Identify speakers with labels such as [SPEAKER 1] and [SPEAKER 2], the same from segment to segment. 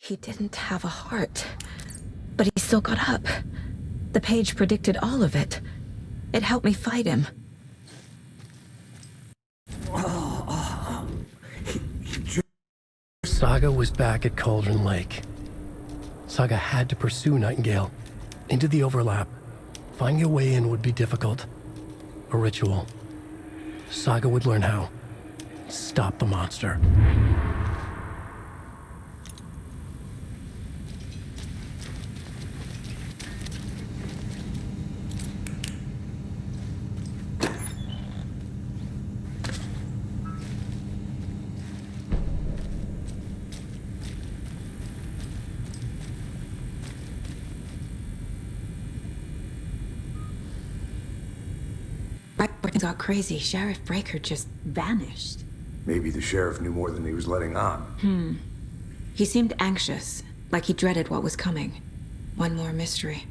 [SPEAKER 1] He didn't have a heart, but he still got up. The page predicted all of it. It helped me fight him.
[SPEAKER 2] Saga was back at Cauldron Lake. Saga had to pursue Nightingale into the overlap. Finding a way in would be difficult. A ritual. Saga would learn how. Stop the monster.
[SPEAKER 1] Right when things got crazy, Sheriff Breaker just vanished.
[SPEAKER 3] Maybe the sheriff knew more than he was letting on.
[SPEAKER 1] He seemed anxious, like he dreaded what was coming. One more mystery.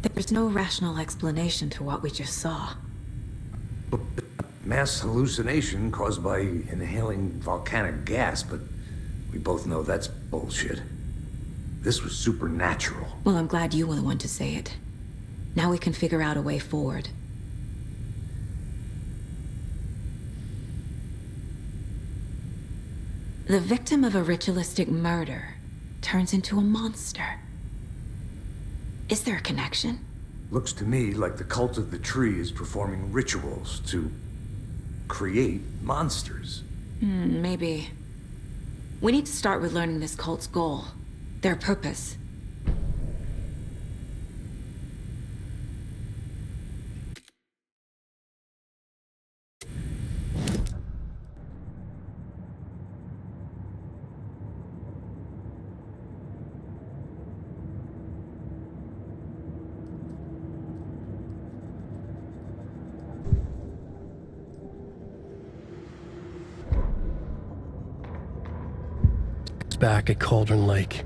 [SPEAKER 1] There's no rational explanation to what we just saw.
[SPEAKER 3] Mass hallucination caused by inhaling volcanic gas, but we both know that's bullshit. This was supernatural.
[SPEAKER 1] Well, I'm glad you were the one to say it. Now we can figure out a way forward. The victim of a ritualistic murder turns into a monster. Is there a connection?
[SPEAKER 3] Looks to me like the cult of the tree is performing rituals to create monsters.
[SPEAKER 1] Maybe. We need to start with learning this cult's goal, their purpose.
[SPEAKER 2] Back at Cauldron Lake.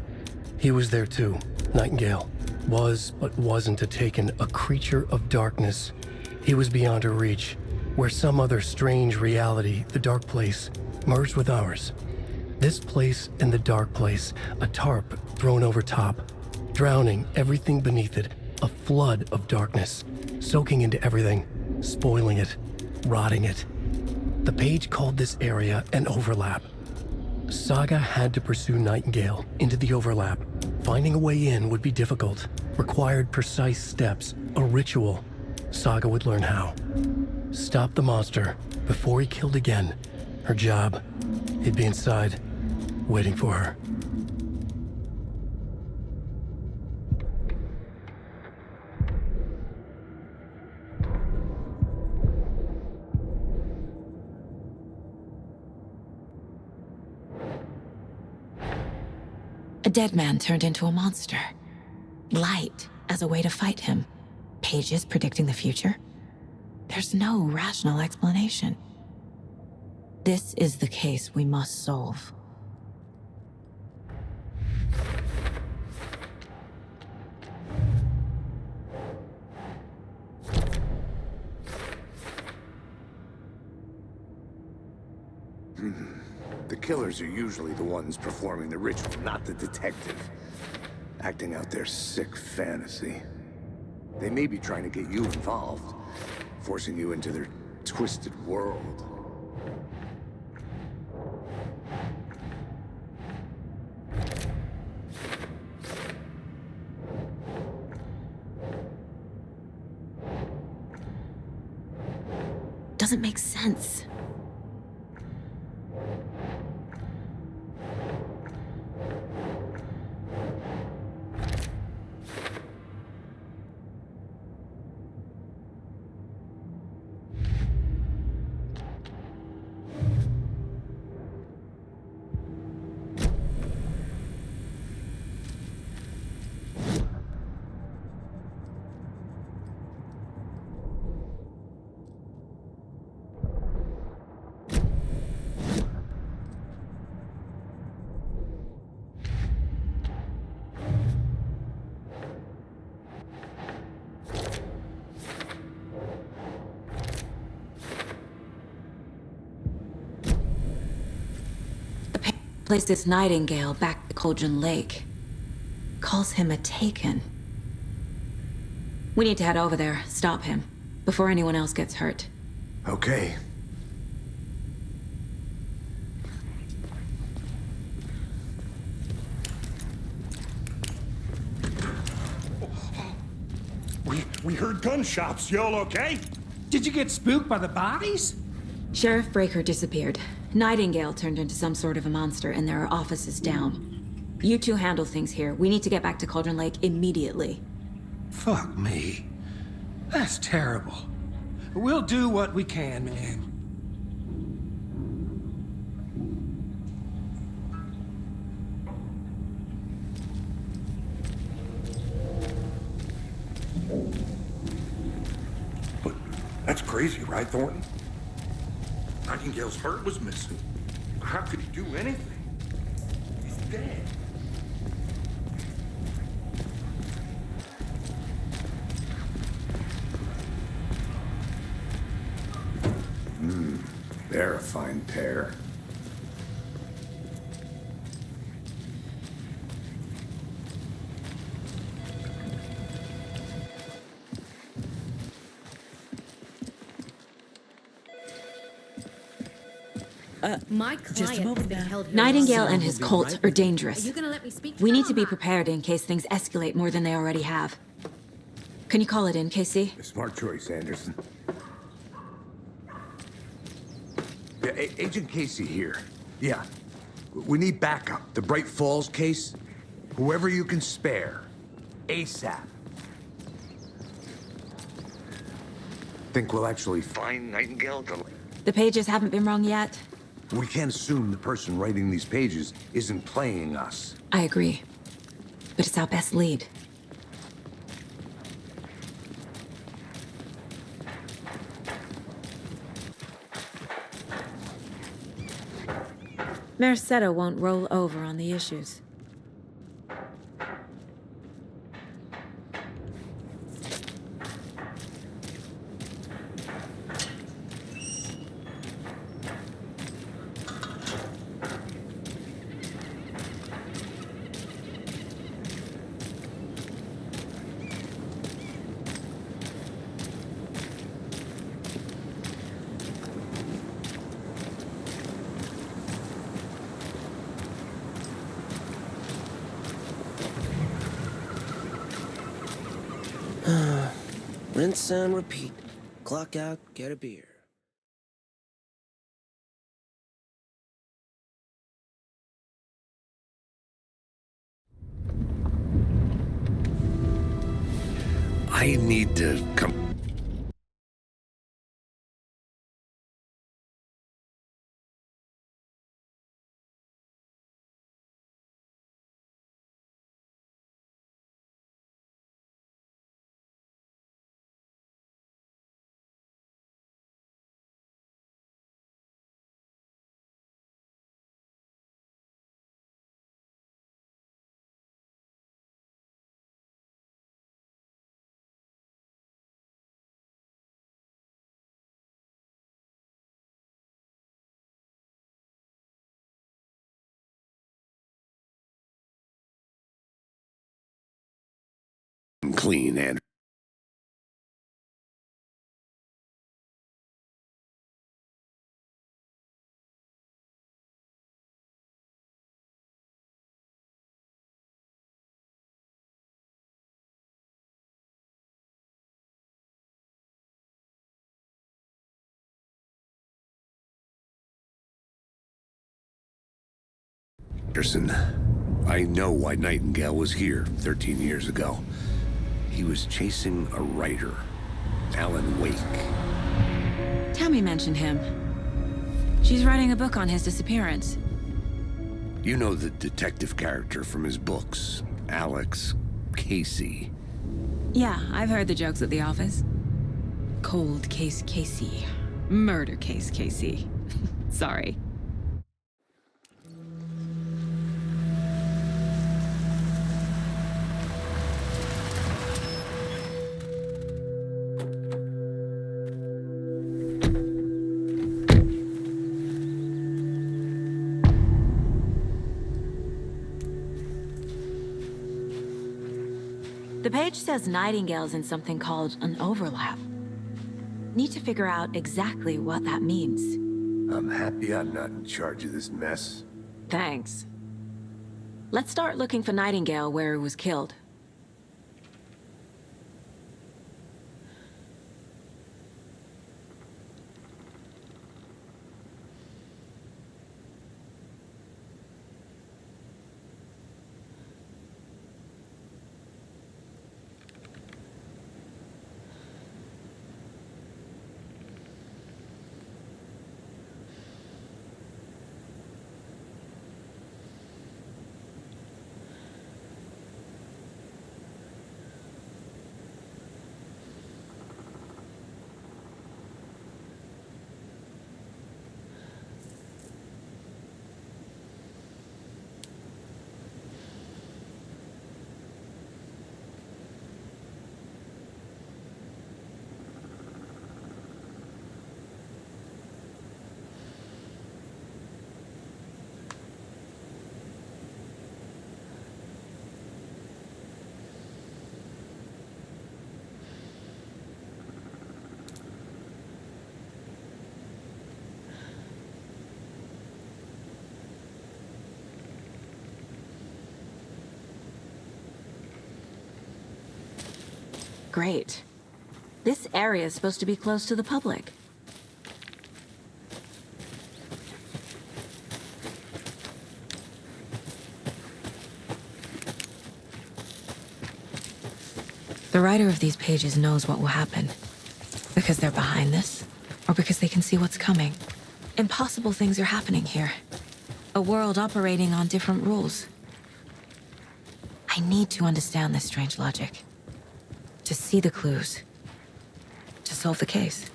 [SPEAKER 2] He was there too. Nightingale. Was, but wasn't a taken, a creature of darkness. He was beyond her reach, where some other strange reality, the dark place, merged with ours. This place and the dark place, a tarp thrown over top, drowning everything beneath it, a flood of darkness, soaking into everything, spoiling it, rotting it. The page called this area an overlap. Saga had to pursue Nightingale into the overlap. Finding a way in would be difficult, required precise steps, a ritual. Saga would learn how. Stop the monster before he killed again. Her job. He'd be inside, waiting for her.
[SPEAKER 1] A dead man turned into a monster. Light as a way to fight him. Pages predicting the future. There's no rational explanation. This is the case we must solve.
[SPEAKER 3] The killers are usually the ones performing the ritual, not the detective. Acting out their sick fantasy. They may be trying to get you involved, forcing you into their twisted world.
[SPEAKER 1] Doesn't make sense. Places Nightingale back to Cauldron Lake. Calls him a Taken. We need to head over there, stop him, before anyone else gets hurt.
[SPEAKER 3] Okay.
[SPEAKER 4] We heard gunshots. Y'all okay?
[SPEAKER 5] Did you get spooked by the bodies?
[SPEAKER 1] Sheriff Breaker disappeared. Nightingale turned into some sort of a monster, and there are offices down. You two handle things here. We need to get back to Cauldron Lake immediately.
[SPEAKER 5] Fuck me. That's terrible. We'll do what we can, man.
[SPEAKER 4] But that's crazy, right, Thornton? Nightingale's heart was missing. How could he do anything? He's dead.
[SPEAKER 3] They're a fine pair.
[SPEAKER 6] My client has been held here.
[SPEAKER 1] Nightingale and his cult are dangerous.
[SPEAKER 6] Are you gonna let me speak?
[SPEAKER 1] We need to be prepared in case things escalate more than they already have. Can you call it in, Casey?
[SPEAKER 3] Smart choice, Anderson. Yeah, Agent Casey here. Yeah. We need backup. The Bright Falls case. Whoever you can spare. ASAP. Think we'll actually find Nightingale?
[SPEAKER 1] The pages haven't been wrong yet.
[SPEAKER 3] We can't assume the person writing these pages isn't playing us.
[SPEAKER 1] I agree. But it's our best lead. Mercado won't roll over on the issues.
[SPEAKER 7] Rinse and repeat. Clock out, get a beer.
[SPEAKER 3] I need to come... clean, and Anderson, I know why Nightingale was here 13 years ago. He was chasing a writer, Alan Wake.
[SPEAKER 1] Tammy mentioned him. She's writing a book on his disappearance.
[SPEAKER 3] You know the detective character from his books, Alex Casey.
[SPEAKER 1] Yeah, I've heard the jokes at the office. Cold case Casey. Murder case Casey. Sorry. The page says Nightingale's in something called an overlap. Need to figure out exactly what that means.
[SPEAKER 3] I'm happy I'm not in charge of this mess.
[SPEAKER 1] Thanks. Let's start looking for Nightingale where he was killed. Great. This area is supposed to be close to the public. The writer of these pages knows what will happen. Because they're behind this, or because they can see what's coming. Impossible things are happening here. A world operating on different rules. I need to understand this strange logic. To see the clues. To solve the case.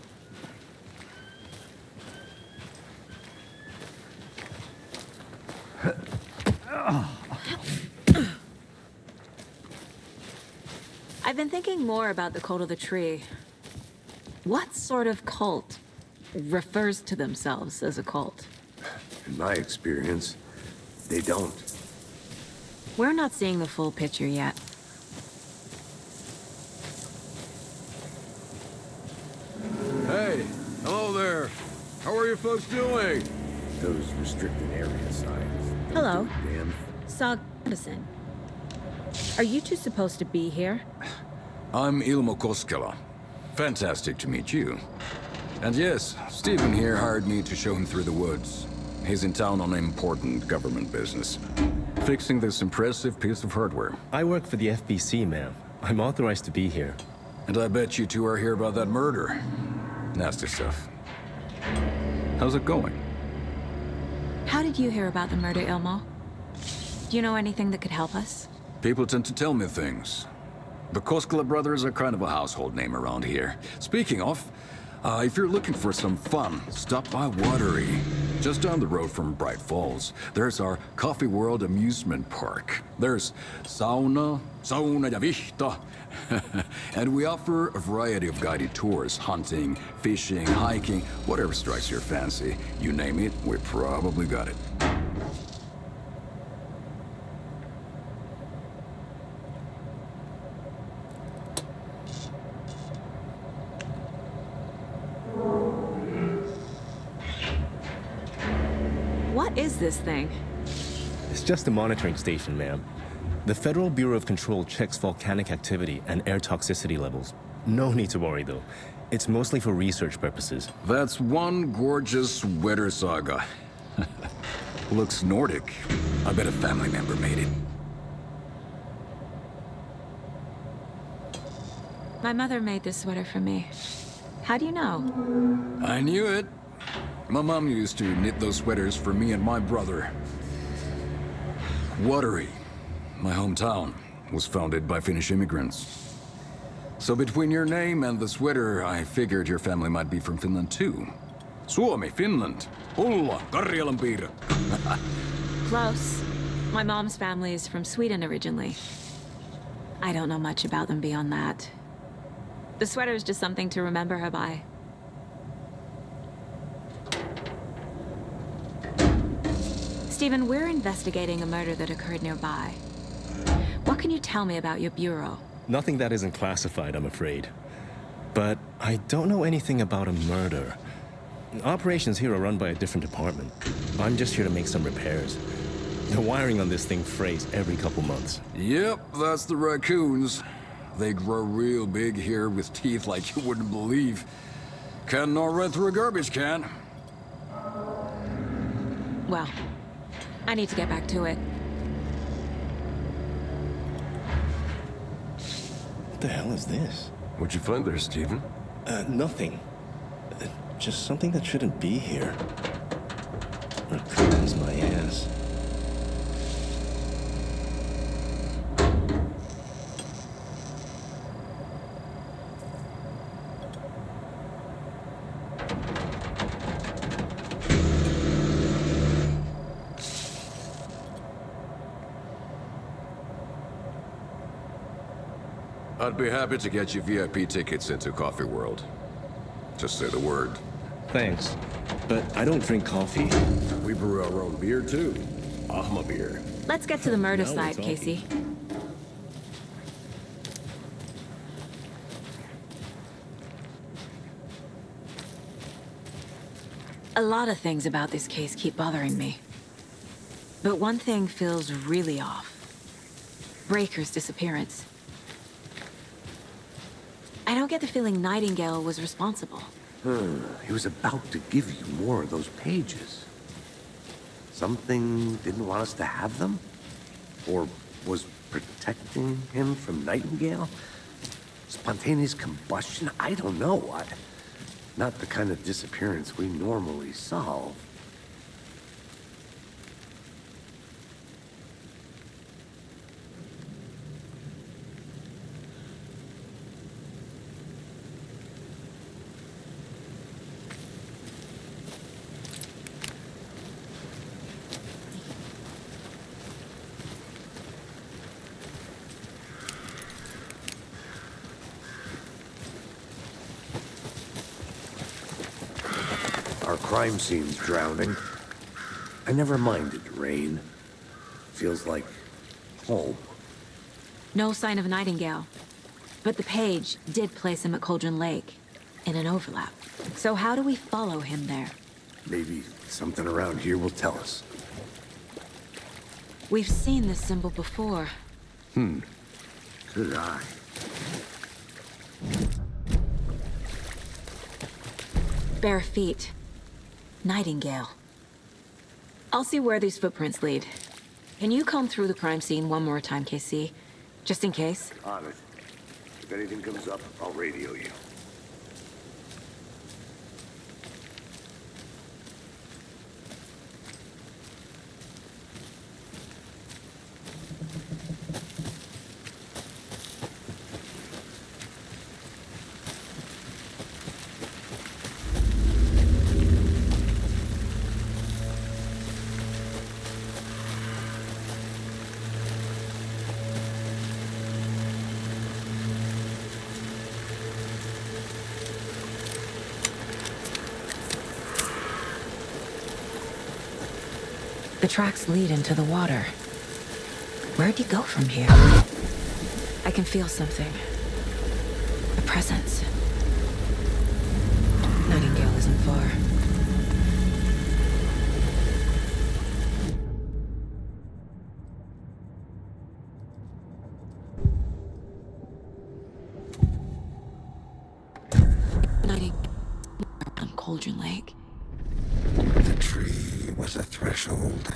[SPEAKER 1] I've been thinking more about the cult of the tree. What sort of cult refers to themselves as a cult?
[SPEAKER 3] In my experience, they don't.
[SPEAKER 1] We're not seeing the full picture yet.
[SPEAKER 8] Hey, hello there. How are you folks doing?
[SPEAKER 3] Those restricted area signs.
[SPEAKER 1] Hello.
[SPEAKER 3] Damn.
[SPEAKER 1] Sog Madison. Are you two supposed to be here?
[SPEAKER 8] I'm Ilmo Koskela. Fantastic to meet you. And yes, Stephen here hired me to show him through the woods. He's in town on important government business. Fixing this impressive piece of hardware.
[SPEAKER 9] I work for the FBC, ma'am. I'm authorized to be here.
[SPEAKER 8] And I bet you two are here about that murder. Nasty stuff. How's it going?
[SPEAKER 1] How did you hear about the murder, Ilmo? Do you know anything that could help us?
[SPEAKER 8] People tend to tell me things. The Koskela brothers are kind of a household name around here. Speaking of, if you're looking for some fun, stop by Watery. Just down the road from Bright Falls, there's our Coffee World amusement park. There's sauna ja vihta. And we offer a variety of guided tours, hunting, fishing, hiking, whatever strikes your fancy. You name it, we probably got it.
[SPEAKER 1] What is this thing?
[SPEAKER 9] It's just a monitoring station, ma'am. The Federal Bureau of Control checks volcanic activity and air toxicity levels. No need to worry, though. It's mostly for research purposes.
[SPEAKER 8] That's one gorgeous weather saga. Looks Nordic. I bet a family member made it.
[SPEAKER 1] My mother made this sweater for me. How do you know?
[SPEAKER 8] I knew it. My mom used to knit those sweaters for me and my brother. Watery, my hometown, was founded by Finnish immigrants. So between your name and the sweater, I figured your family might be from Finland too. Suomi, Finland. Ulla, Karjalanpiirre.
[SPEAKER 1] Close. My mom's family is from Sweden originally. I don't know much about them beyond that. The sweater is just something to remember her by. Stephen, we're investigating a murder that occurred nearby. What can you tell me about your bureau?
[SPEAKER 9] Nothing that isn't classified, I'm afraid. But I don't know anything about a murder. Operations here are run by a different department. I'm just here to make some repairs. The wiring on this thing frays every couple months.
[SPEAKER 8] Yep, that's the raccoons. They grow real big here with teeth like you wouldn't believe. Can not run through a garbage can.
[SPEAKER 1] Well, I need to get back to it.
[SPEAKER 9] What the hell is this?
[SPEAKER 10] What'd you find there, Stephen?
[SPEAKER 9] Nothing. Just something that shouldn't be here. Raccoons my ass.
[SPEAKER 10] I'd be happy to get you VIP tickets into Coffee World. Just say the word.
[SPEAKER 9] Thanks. But I don't drink coffee.
[SPEAKER 10] We brew our own beer, too. Ahma beer.
[SPEAKER 1] Let's get to the murder
[SPEAKER 9] Now we're
[SPEAKER 1] site,
[SPEAKER 9] talking.
[SPEAKER 1] Casey. A lot of things about this case keep bothering me. But one thing feels really off. Breaker's disappearance. I don't get the feeling Nightingale was responsible.
[SPEAKER 3] He was about to give you more of those pages. Something didn't want us to have them? Or was protecting him from Nightingale? Spontaneous combustion? I don't know. Not the kind of disappearance we normally solve. Our crime scene's drowning. I never minded rain. Feels like home.
[SPEAKER 1] No sign of Nightingale. But the page did place him at Cauldron Lake, in an overlap. So how do we follow him there?
[SPEAKER 3] Maybe something around here will tell us.
[SPEAKER 1] We've seen this symbol before.
[SPEAKER 3] Good eye.
[SPEAKER 1] Bare feet. Nightingale. I'll see where these footprints lead. Can you comb through the crime scene one more time, KC? Just in case?
[SPEAKER 3] On it. If anything comes up, I'll radio you.
[SPEAKER 1] The tracks lead into the water. Where'd you go from here? I can feel something. A presence. Nightingale isn't far. Nightingale on Cauldron Lake.
[SPEAKER 11] The tree was a threshold.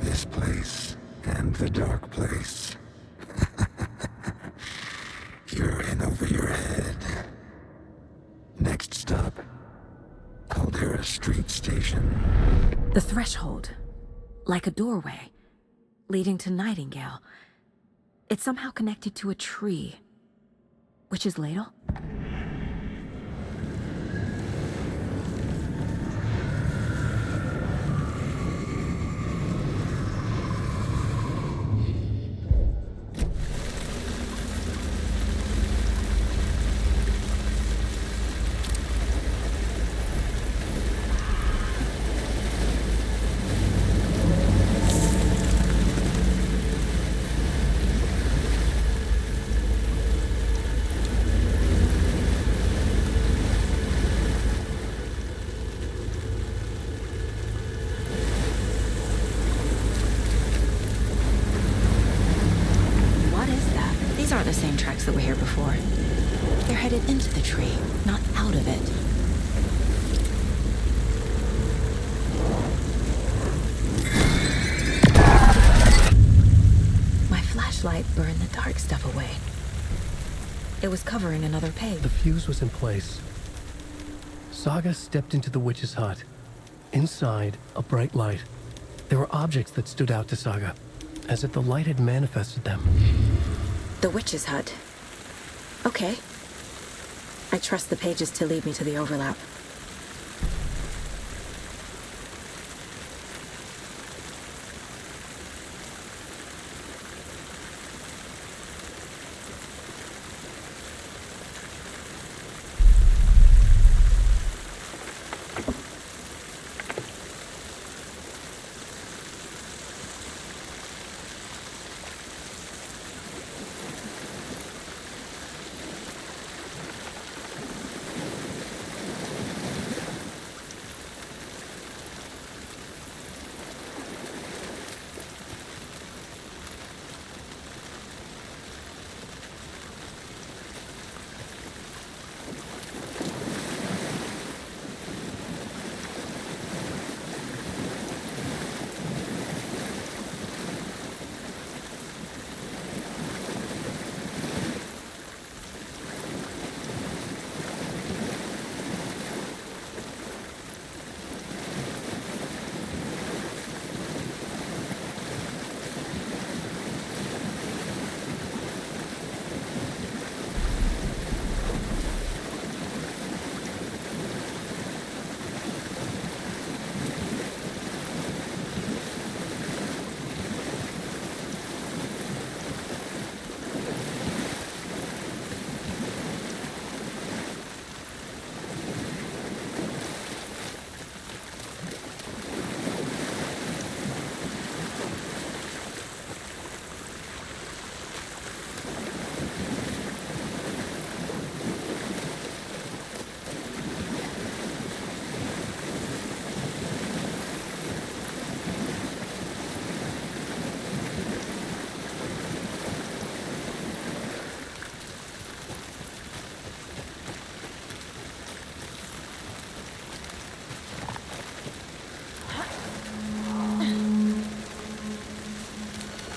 [SPEAKER 11] This place and the dark place. You're in over your head. Next stop, Caldera Street Station.
[SPEAKER 1] The threshold. Like a doorway. Leading to Nightingale. It's somehow connected to a tree. Witch's Ladle? aren't the same tracks that were here before. They're headed into the tree, not out of it. My flashlight burned the dark stuff away. It was covering another page.
[SPEAKER 2] The fuse was in place. Saga stepped into the witch's hut. Inside, a bright light. There were objects that stood out to Saga, as if the light had manifested them.
[SPEAKER 1] The witch's hut. Okay. I trust the pages to lead me to the overlap.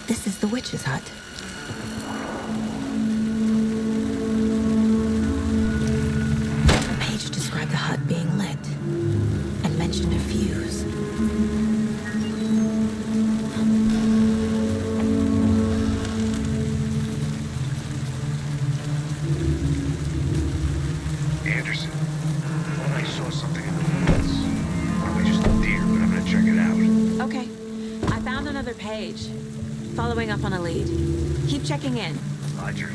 [SPEAKER 1] This is the witch's hut. The page described the hut being lit and mentioned a fuse.
[SPEAKER 3] Anderson, I saw something in the woods. Probably just a deer, but I'm gonna check it out.
[SPEAKER 1] Okay. I found another page. Following up on a lead. Keep checking in.
[SPEAKER 3] Roger.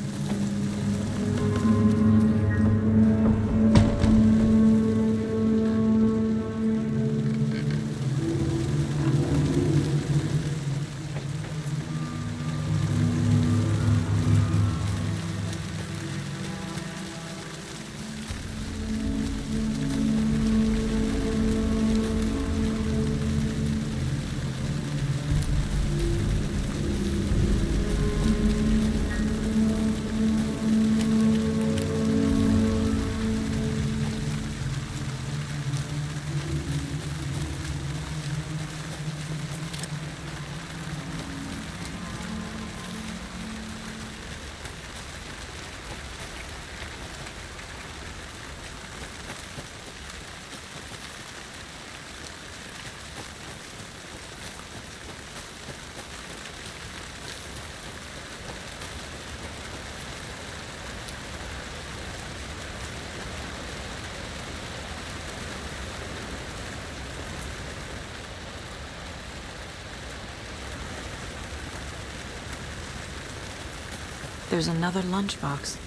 [SPEAKER 1] There's another lunchbox.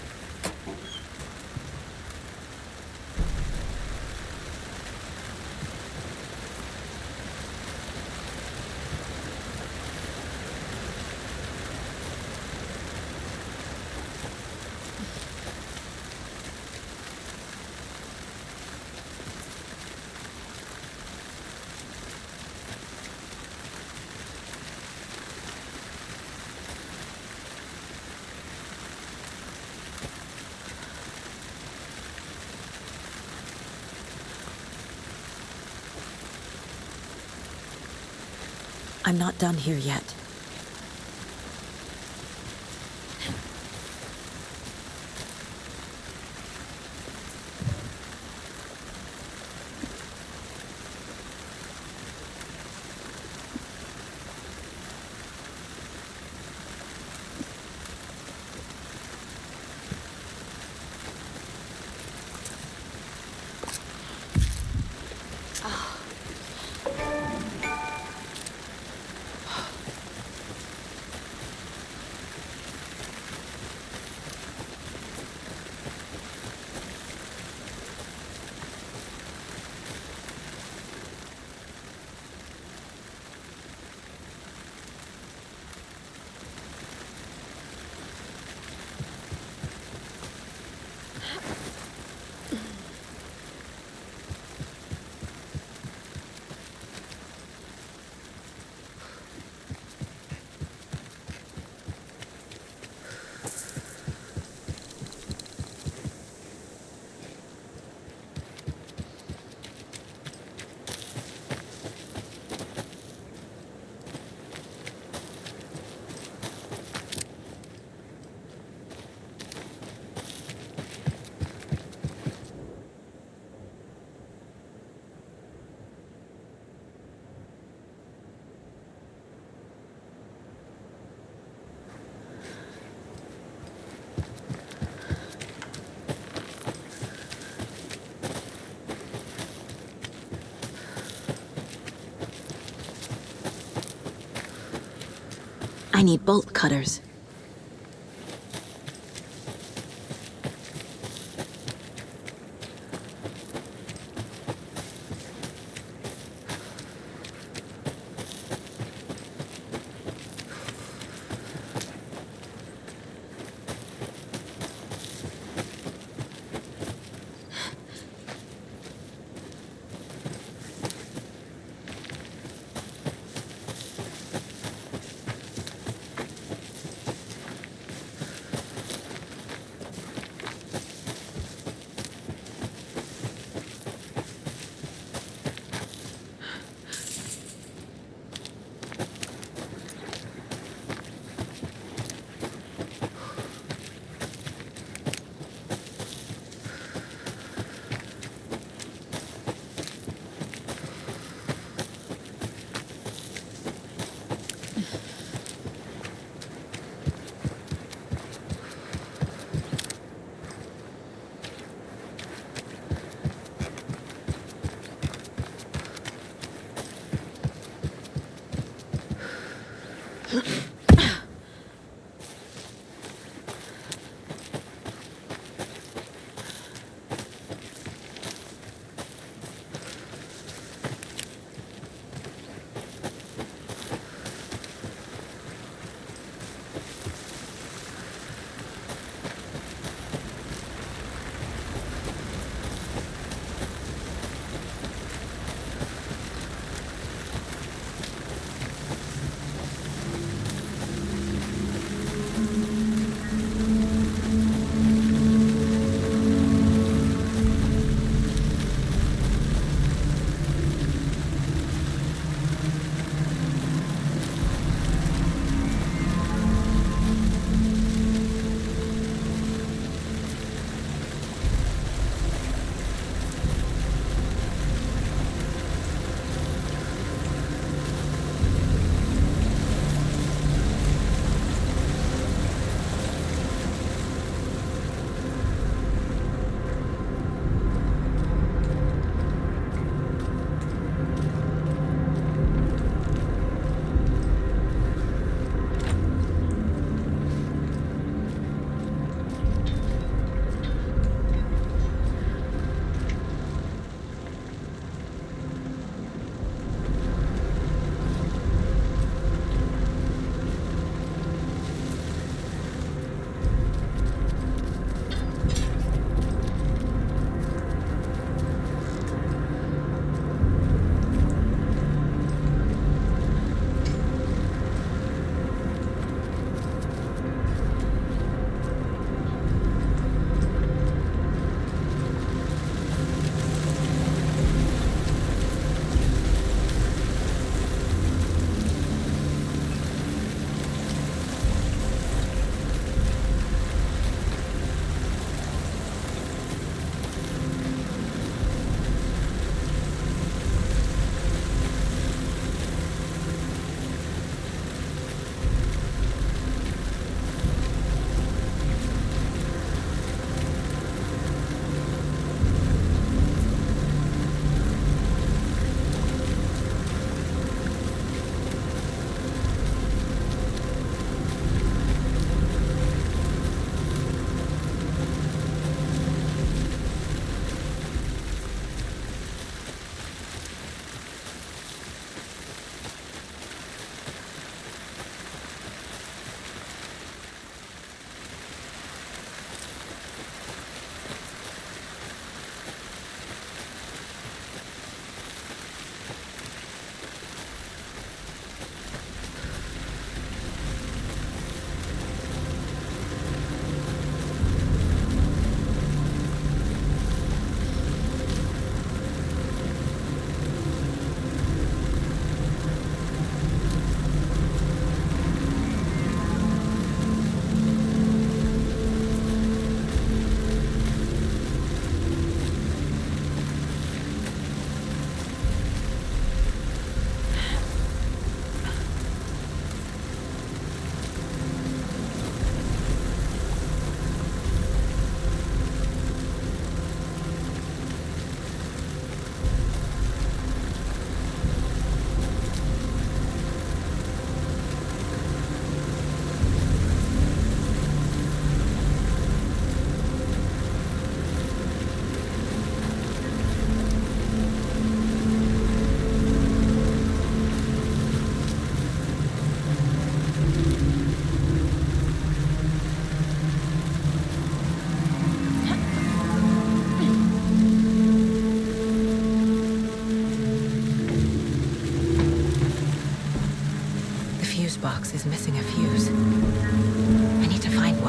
[SPEAKER 1] I'm not done here yet. I need bolt cutters.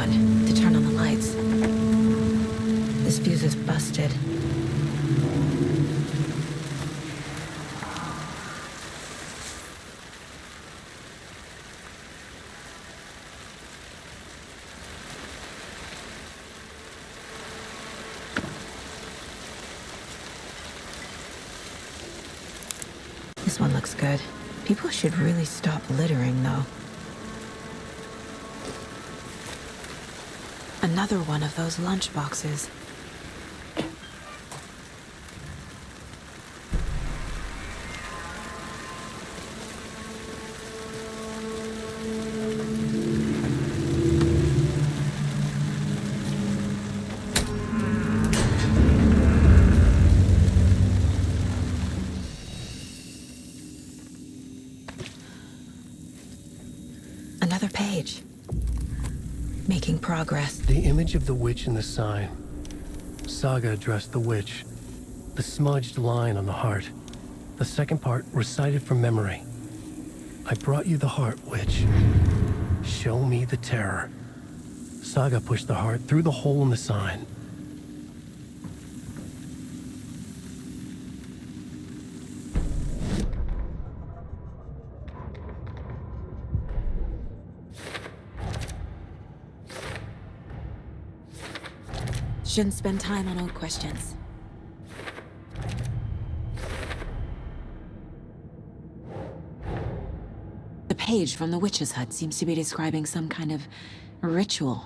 [SPEAKER 1] one to turn on the lights. This fuse is busted. This one looks good. People should really stop littering, though. Another one of those lunch boxes. Another page. Making progress.
[SPEAKER 2] The image of the witch in the sign. Saga addressed the witch. The smudged line on the heart. The second part recited from memory. I brought you the heart, witch. Show me the terror. Saga pushed the heart through the hole in the sign.
[SPEAKER 1] Shouldn't spend time on old questions. The page from the witch's hut seems to be describing some kind of ritual.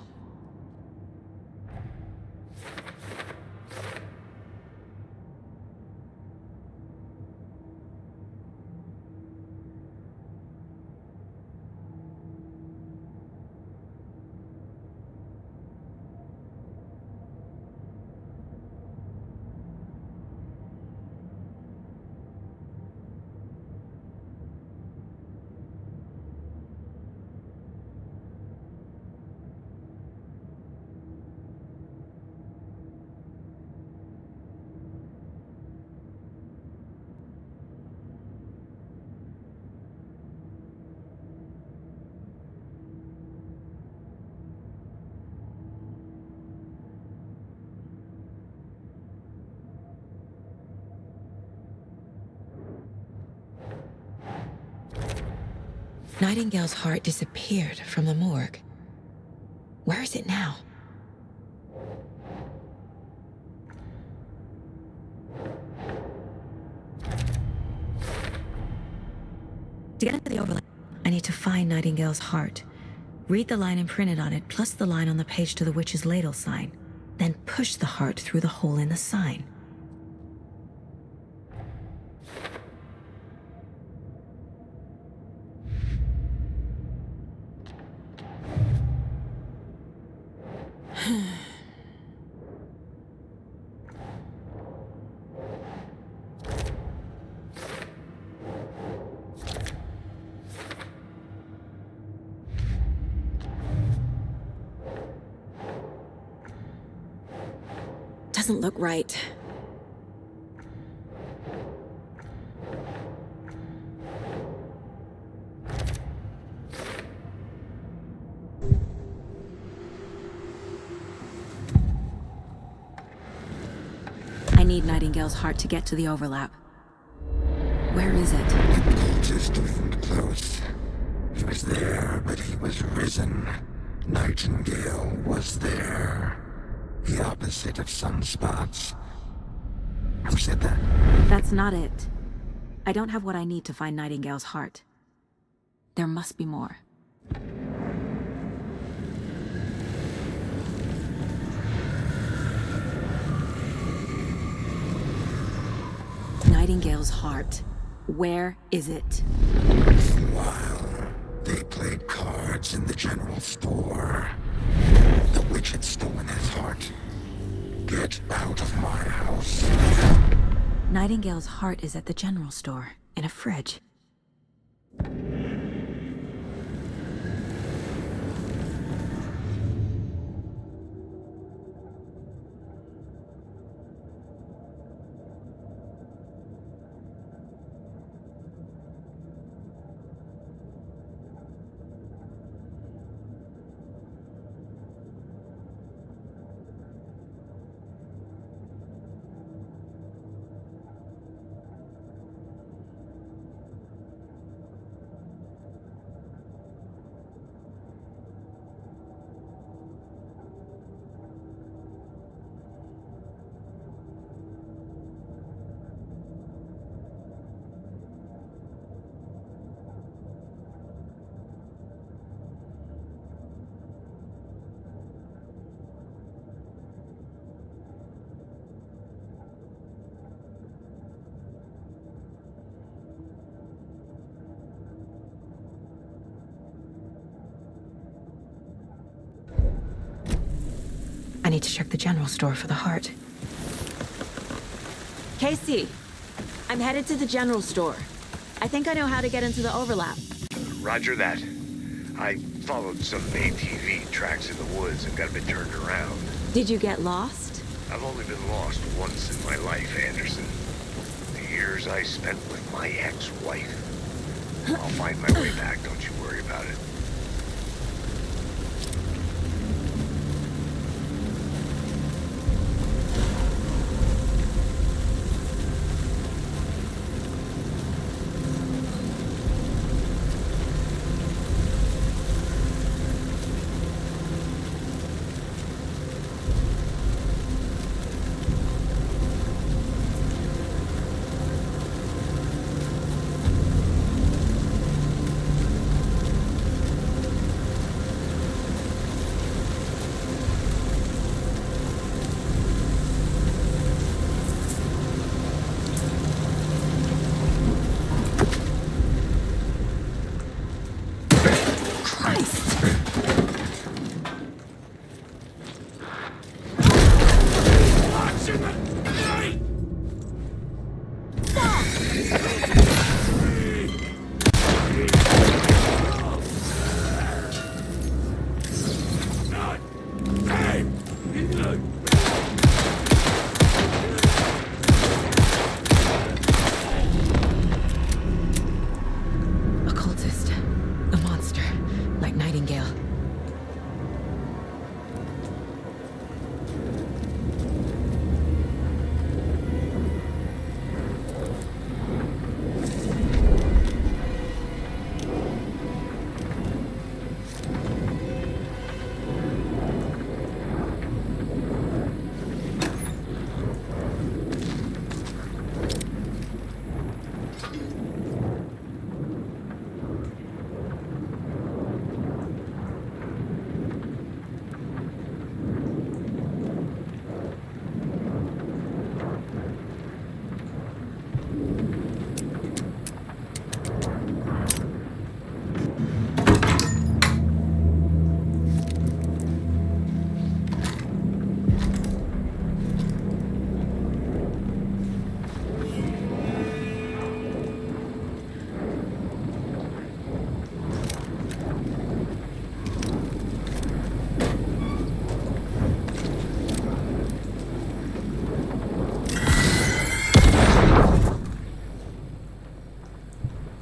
[SPEAKER 1] Nightingale's heart disappeared from the morgue. Where is it now? To get into the overlay, I need to find Nightingale's heart. Read the line imprinted on it, plus the line on the page to the witch's ladle sign. Then push the heart through the hole in the sign. Doesn't look right. I need Nightingale's heart to get to the overlap. Where is it?
[SPEAKER 11] The cultist leaned close. He was there, but he was risen. Nightingale was there. The opposite of sunspots. Who said that?
[SPEAKER 1] That's not it. I don't have what I need to find Nightingale's heart. There must be more. Nightingale's heart. Where is it?
[SPEAKER 11] Meanwhile, they played cards in the general store. The witch had stolen his heart. Get out of my house.
[SPEAKER 1] Nightingale's heart is at the general store, in a fridge. need to check the general store for the heart.
[SPEAKER 12] Casey, I'm headed to the general store. I think I know how to get into the overlap.
[SPEAKER 3] Roger that. I followed some ATV tracks in the woods and got a bit turned around.
[SPEAKER 12] Did you get lost?
[SPEAKER 3] I've only been lost once in my life, Anderson. The years I spent with my ex-wife. I'll find my way back, don't you worry about it.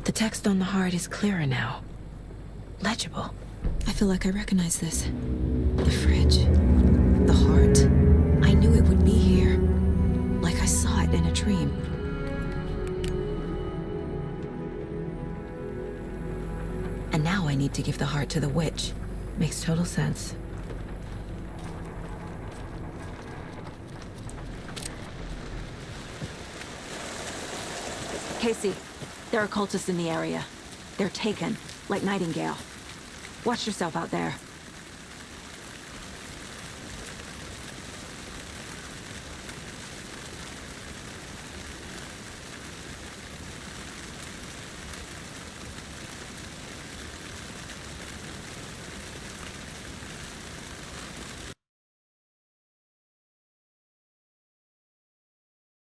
[SPEAKER 1] The text on the heart is clearer now. Legible. I feel like I recognize this. The fridge. The heart. I knew it would be here. Like I saw it in a dream. And now I need to give the heart to the witch. Makes total sense.
[SPEAKER 12] Casey, there are cultists in the area. They're taken, like Nightingale. Watch yourself out there.